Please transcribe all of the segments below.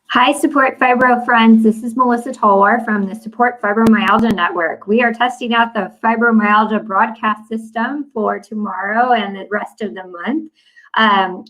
Hi, Support Fibro friends. This is Melissa Tolwar from the Support Fibromyalgia Network. We are testing out the fibromyalgia broadcast system for tomorrow and the rest of the month.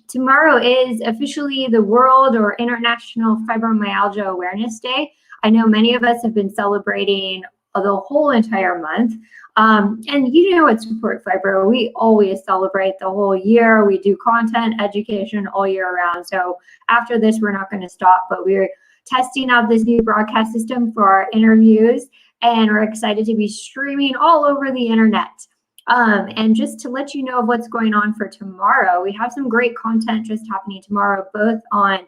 Tomorrow is officially the World or International Fibromyalgia Awareness Day. I know many of us have been celebrating the whole entire month. And you know at Support Fibro, we always celebrate the whole year. We do content, education all year round. So after this, we're not going to stop, but we're testing out this new broadcast system for our interviews, and we're excited to be streaming all over the internet. And just to let you know of what's going on for tomorrow, we have some great content just happening tomorrow, both on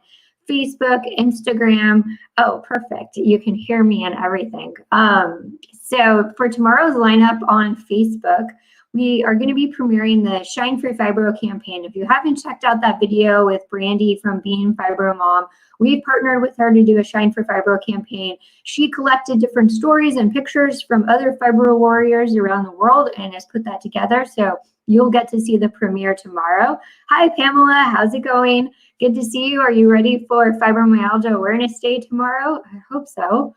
Facebook, Instagram. Oh, perfect. You can hear me and everything. So for tomorrow's lineup on Facebook, we are going to be premiering the Shine for Fibro campaign. If you haven't checked out that video with Brandy from Being Fibro Mom, we've partnered with her to do a Shine for Fibro campaign. She collected different stories and pictures from other fibro warriors around the world and has put that together. So you'll get to see the premiere tomorrow. Hi, Pamela. How's it going? Good to see you. Are you ready for Fibromyalgia Awareness Day tomorrow? I hope so.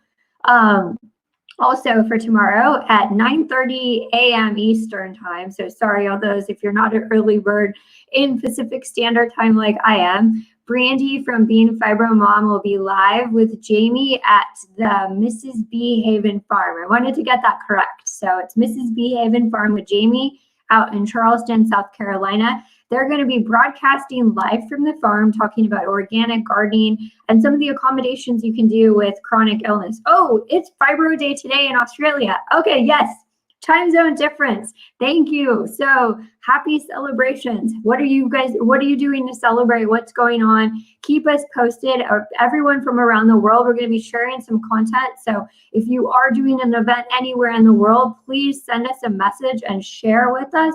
Also for tomorrow at 9:30 a.m. Eastern time. So sorry, all those, if you're not an early bird in Pacific Standard Time like I am, Brandy from Being Fibro Mom will be live with Jamie at the Mrs. B Haven Farm. I wanted to get that correct. So it's Mrs. B Haven Farm with Jamie out in Charleston, South Carolina. They're going to be broadcasting live from the farm, talking about organic gardening and some of the accommodations you can do with chronic illness. Oh, it's Fibro Day today in Australia. Okay, yes, time zone difference. Thank you. So happy celebrations. What are you doing to celebrate? What's going on? Keep us posted. Everyone from around the world, we're going to be sharing some content. So if you are doing an event anywhere in the world, please send us a message and share with us.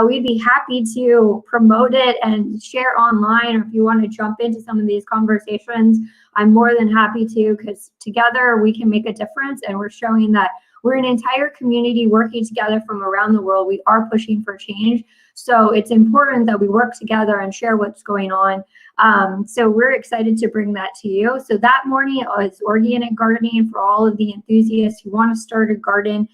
We'd be happy to promote it and share online, or if you want to jump into some of these conversations, I'm more than happy to, because together we can make a difference, and we're showing that we're an entire community working together from around the world. We are pushing for change. So it's important that we work together and share what's going on. So we're excited to bring that to you. So that morning is organic gardening for all of the enthusiasts who want to start a garden.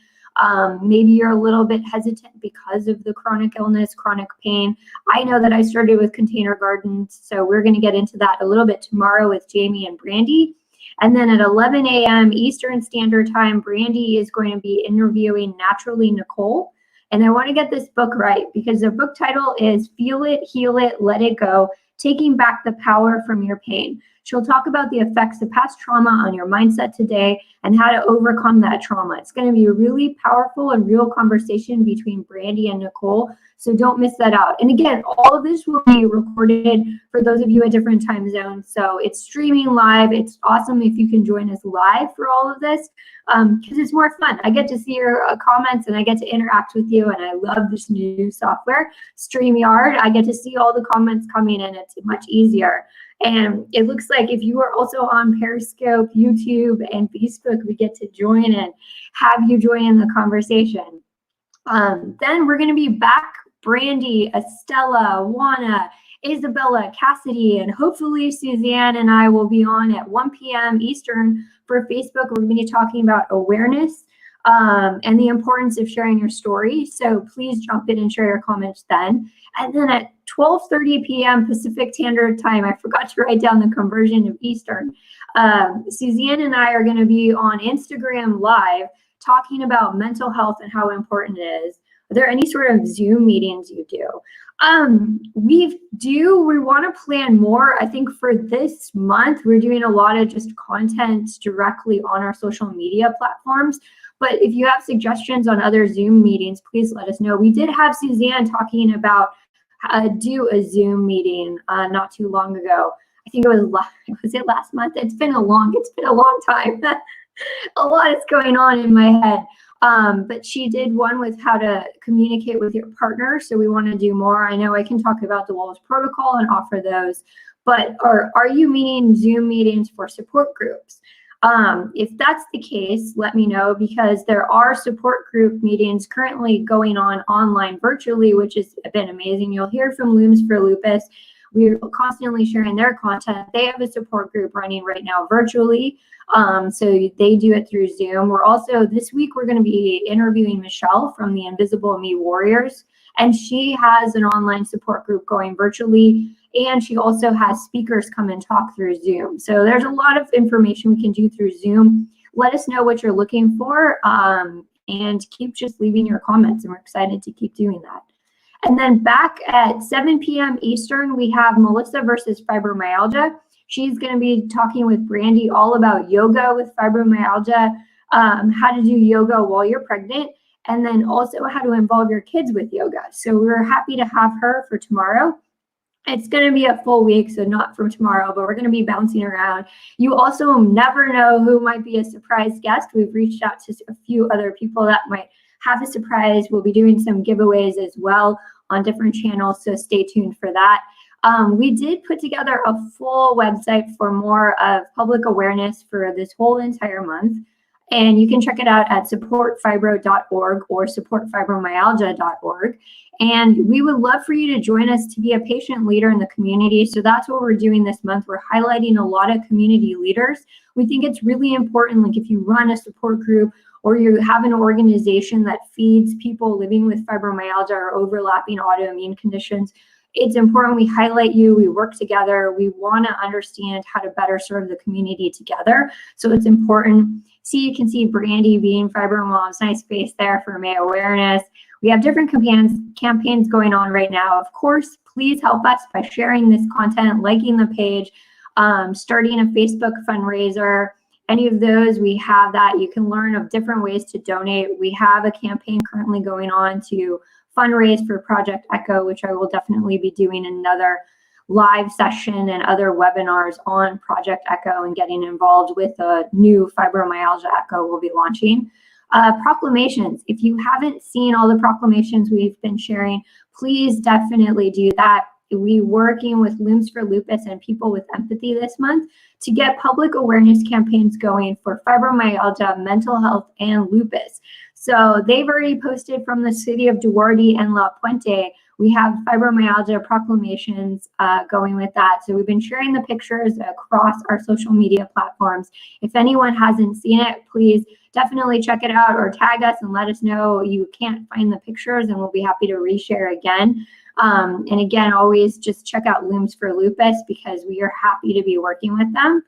Maybe you're a little bit hesitant because of the chronic illness, chronic pain. I know that I started with container gardens, so we're going to get into that a little bit tomorrow with Jamie and Brandy. And then at 11 a.m. Eastern Standard Time, Brandy is going to be interviewing Naturally Nicole. And I want to get this book right, because the book title is Feel It, Heal It, Let It Go, Taking Back the Power from Your Pain. She'll talk about the effects of past trauma on your mindset today and how to overcome that trauma. It's going to be a really powerful and real conversation between Brandy and Nicole, so don't miss that out. And again, all of this will be recorded for those of you at different time zones. So it's streaming live. It's awesome if you can join us live for all of this, because it's more fun. I get to see your comments and I get to interact with you, and I love this new software, StreamYard. I get to see all the comments coming in. It's much easier. And it looks like if you are also on Periscope, YouTube, and Facebook, we get to join and have you join in the conversation. Then we're going to be back. Brandy, Estella, Juana, Isabella, Cassidy, and hopefully Suzanne and I will be on at 1 p.m. Eastern for Facebook. We're going to be talking about awareness and the importance of sharing your story. So please jump in and share your comments then. And then at 12:30 p.m. Pacific Standard Time, I forgot to write down the conversion of Eastern, Suzanne and I are going to be on Instagram Live talking about mental health and how important it is. Are there any sort of Zoom meetings you do? We want to plan more. I think for this month, we're doing a lot of just content directly on our social media platforms. But if you have suggestions on other Zoom meetings, please let us know. We did have Suzanne talking about how to do a Zoom meeting not too long ago. I think was it last month? It's been a long time. A lot is going on in my head. But she did one with how to communicate with your partner. So we want to do more. I know I can talk about the Walls Protocol and offer those, but are you meaning Zoom meetings for support groups? If that's the case, let me know, because there are support group meetings currently going on online virtually, which has been amazing. You'll hear from Looms for Lupus. We're constantly sharing their content. They have a support group running right now virtually. So they do it through Zoom. We're also, this week, we're going to be interviewing Michelle from the Invisible Me Warriors. And she has an online support group going virtually. And she also has speakers come and talk through Zoom. So there's a lot of information we can do through Zoom. Let us know what you're looking for, and keep just leaving your comments. And we're excited to keep doing that. And then back at 7 p.m. Eastern, we have Melissa versus Fibromyalgia. She's going to be talking with Brandy all about yoga with fibromyalgia, how to do yoga while you're pregnant, and then also how to involve your kids with yoga. So we're happy to have her for tomorrow. It's going to be a full week, so not from tomorrow, but we're going to be bouncing around. You also never know who might be a surprise guest. We've reached out to a few other people that might have a surprise. We'll be doing some giveaways as well on different channels, so stay tuned for that. We did put together a full website for more of public awareness for this whole entire month. And you can check it out at supportfibro.org or supportfibromyalgia.org. And we would love for you to join us to be a patient leader in the community. So that's what we're doing this month. We're highlighting a lot of community leaders. We think it's really important, like if you run a support group or you have an organization that feeds people living with fibromyalgia or overlapping autoimmune conditions, it's important we highlight you, we work together, we want to understand how to better serve the community together. So it's important. See, you can see Brandy being Fibro Mom's nice face there for May awareness. We have different campaigns going on right now. Of course, please help us by sharing this content, liking the page, starting a Facebook fundraiser. Any of those, we have that. You can learn of different ways to donate. We have a campaign currently going on to fundraise for Project Echo, which I will definitely be doing another live session and other webinars on Project Echo and getting involved with a new Fibromyalgia Echo we'll be launching. Proclamations. If you haven't seen all the proclamations we've been sharing, please definitely do that. We're working with Looms for Lupus and People with Empathy this month to get public awareness campaigns going for fibromyalgia, mental health, and lupus. So they've already posted from the city of Duarte and La Puente. We have fibromyalgia proclamations going with that. So we've been sharing the pictures across our social media platforms. If anyone hasn't seen it, please definitely check it out or tag us and let us know you can't find the pictures, and we'll be happy to reshare again. And again, always just check out Looms for Lupus because we are happy to be working with them.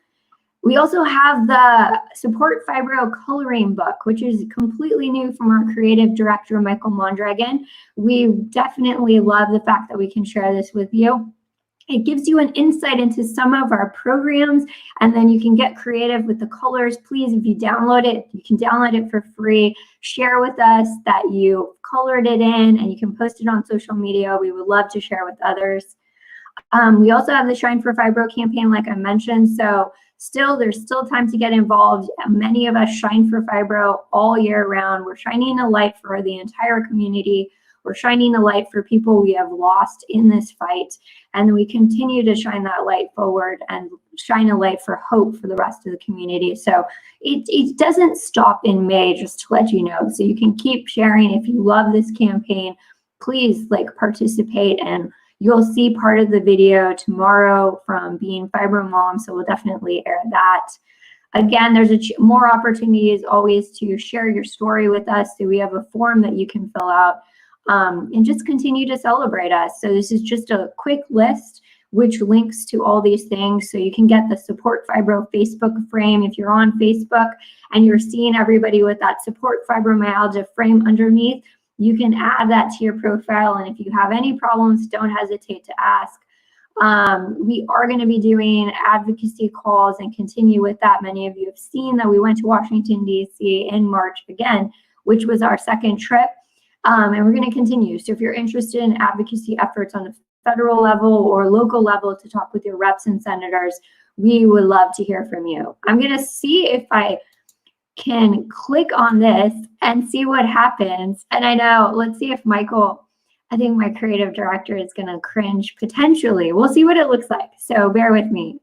We also have the Support Fibro coloring book, which is completely new from our creative director, Michael Mondragon. We definitely love the fact that we can share this with you. It gives you an insight into some of our programs, and then you can get creative with the colors. Please, if you download it, you can download it for free. Share with us that you colored it in, and you can post it on social media. We would love to share with others. We also have the Shine for Fibro campaign, like I mentioned. So there's still time to get involved. Many of us shine for fibro all year round. We're shining a light for the entire community. We're shining a light for people we have lost in this fight. And we continue to shine that light forward and shine a light for hope for the rest of the community. So it doesn't stop in May, just to let you know. So you can keep sharing. If you love this campaign, please participate, and you'll see part of the video tomorrow from Being Fibro Mom, so we'll definitely air that. Again, there's more opportunities always to share your story with us. So we have a form that you can fill out and just continue to celebrate us. So this is just a quick list which links to all these things. So you can get the Support Fibro Facebook frame if you're on Facebook and you're seeing everybody with that Support Fibromyalgia frame underneath. You can add that to your profile, and if you have any problems, don't hesitate to ask. We are going to be doing advocacy calls and continue with that. Many of you have seen that we went to Washington, D.C. in March again, which was our second trip, and we're going to continue. So if you're interested in advocacy efforts on a federal level or local level to talk with your reps and senators, we would love to hear from you. I'm going to see if I can click on this and see what happens. And I know, let's see if Michael, I think my creative director is going to cringe potentially. We'll see what it looks like. So bear with me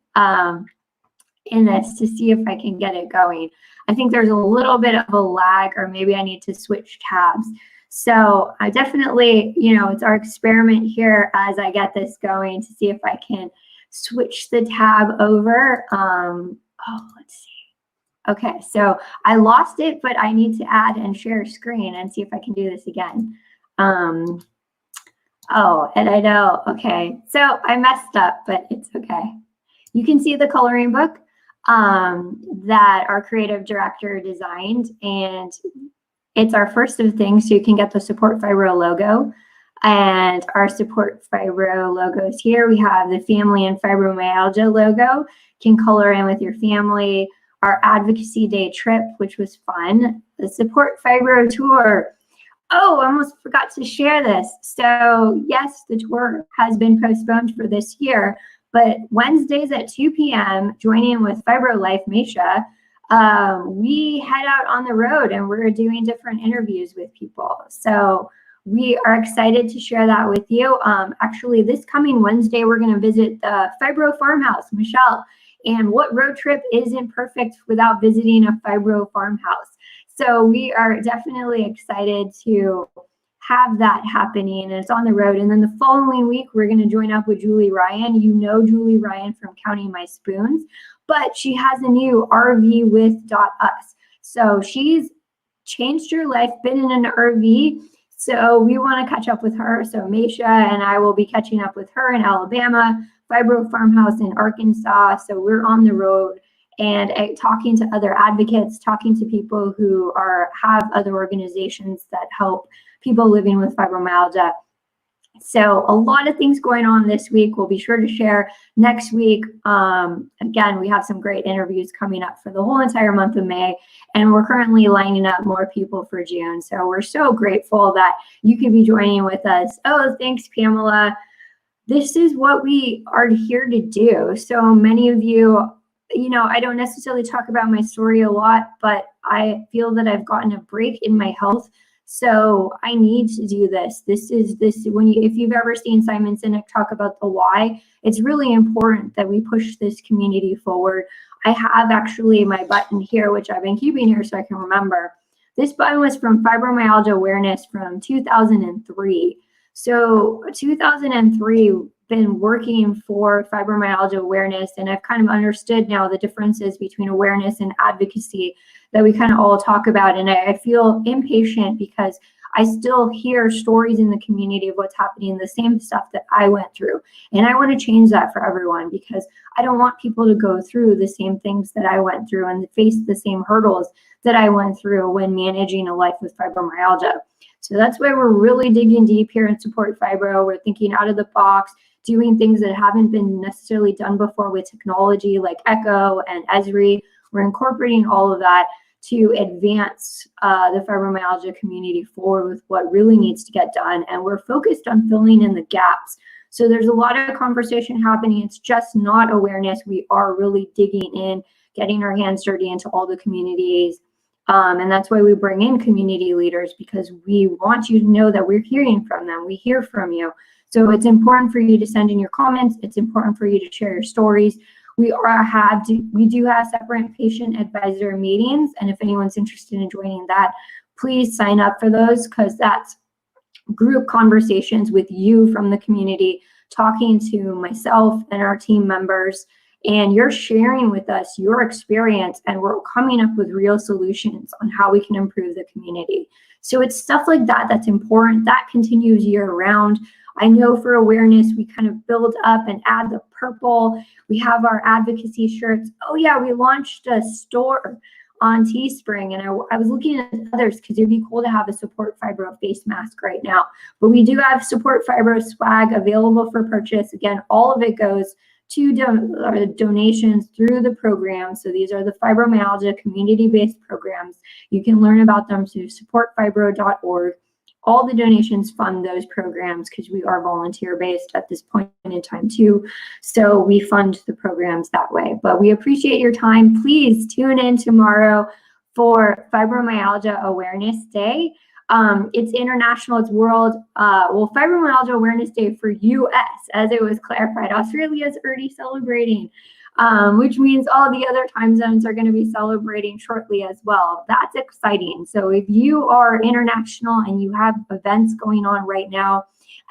in this to see if I can get it going. I think there's a little bit of a lag, or maybe I need to switch tabs. So I definitely, you know, it's our experiment here as I get this going to see if I can switch the tab over. Let's see. Okay, so I lost it, but I need to add and share screen and see if I can do this again. And I know, okay, so I messed up, but it's okay. You can see the coloring book that our creative director designed, and it's our first of things, so you can get the Support Fibro logo. And our Support Fibro logos here, we have the Family and Fibromyalgia logo, can color in with your family. Our Advocacy Day trip, which was fun. The Support Fibro tour. Oh, I almost forgot to share this. So yes, the tour has been postponed for this year, but Wednesdays at 2 p.m., joining with Fibro Life Misha, we head out on the road and we're doing different interviews with people. So we are excited to share that with you. Actually, this coming Wednesday, we're going to visit the Fibro farmhouse, Michelle. And what road trip isn't perfect without visiting a Fibro farmhouse? So we are definitely excited to have that happening, and it's on the road. And then the following week, we're going to join up with Julie Ryan. You know Julie Ryan from Counting My Spoons, but she has a new RV with .us. So she's changed her life, been in an RV. So we want to catch up with her. So Misha and I will be catching up with her in Alabama, Fibro farmhouse in Arkansas. So we're on the road and talking to other advocates, talking to people who have other organizations that help people living with fibromyalgia. So a lot of things going on this week. We'll be sure to share next week. Again, we have some great interviews coming up for the whole entire month of May, and we're currently lining up more people for June. So we're so grateful that you could be joining with us. Oh, thanks, Pamela. This is what we are here to do. So many of you, you know, I don't necessarily talk about my story a lot, but I feel that I've gotten a break in my health. So I need to do this. If you've ever seen Simon Sinek talk about the why, it's really important that we push this community forward. I have actually my button here, which I've been keeping here so I can remember. This button was from Fibromyalgia Awareness from 2003. So 2003, been working for fibromyalgia awareness, and I've kind of understood now the differences between awareness and advocacy that we kind of all talk about. And I feel impatient because I still hear stories in the community of what's happening, the same stuff that I went through. And I want to change that for everyone, because I don't want people to go through the same things that I went through and face the same hurdles that I went through when managing a life with fibromyalgia. So that's why we're really digging deep here in Support Fibro. We're thinking out of the box, doing things that haven't been necessarily done before with technology like Echo and Esri. We're incorporating all of that to advance the fibromyalgia community forward with what really needs to get done. And we're focused on filling in the gaps. So there's a lot of conversation happening. It's just not awareness. We are really digging in, getting our hands dirty into all the communities. And that's why we bring in community leaders, because we want you to know that we're hearing from them. We hear from you. So it's important for you to send in your comments. It's important for you to share your stories. We do have separate patient advisor meetings, and if anyone's interested in joining that, please sign up for those, because that's group conversations with you from the community, talking to myself and our team members, and you're sharing with us your experience, and we're coming up with real solutions on how we can improve the community. So it's stuff like that that's important. That continues year round. I know for awareness, we kind of build up and add the purple. We have our advocacy shirts. Oh yeah, we launched a store on Teespring, and I was looking at others because it'd be cool to have a Support Fibro face mask right now. But we do have Support Fibro swag available for purchase. Again, all of it goes to donations through the program. So these are the fibromyalgia community-based programs. You can learn about them through supportfibro.org. All the donations fund those programs because we are volunteer-based at this point in time too. So we fund the programs that way. But we appreciate your time. Please tune in tomorrow for Fibromyalgia Awareness Day. It's international, it's world, Fibromyalgia Awareness Day for US, as it was clarified. Australia is already celebrating. which means all the other time zones are going to be celebrating shortly as well. That's exciting. So if you are international and you have events going on right now,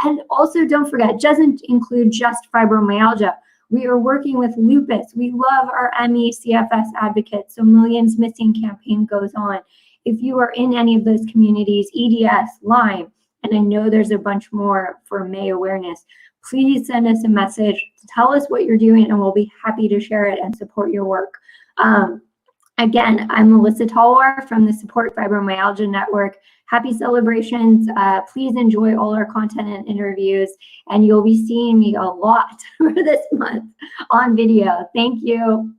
and also don't forget, it doesn't include just fibromyalgia. We are working with lupus. We love our ME/CFS advocates. So Millions Missing campaign goes on. If you are in any of those communities, EDS, Lyme, and I know there's a bunch more for May awareness, please send us a message, tell us what you're doing, and we'll be happy to share it and support your work. Again, I'm Melissa Talwar from the Support Fibromyalgia Network. Happy celebrations. Please enjoy all our content and interviews, and you'll be seeing me a lot for this month on video. Thank you.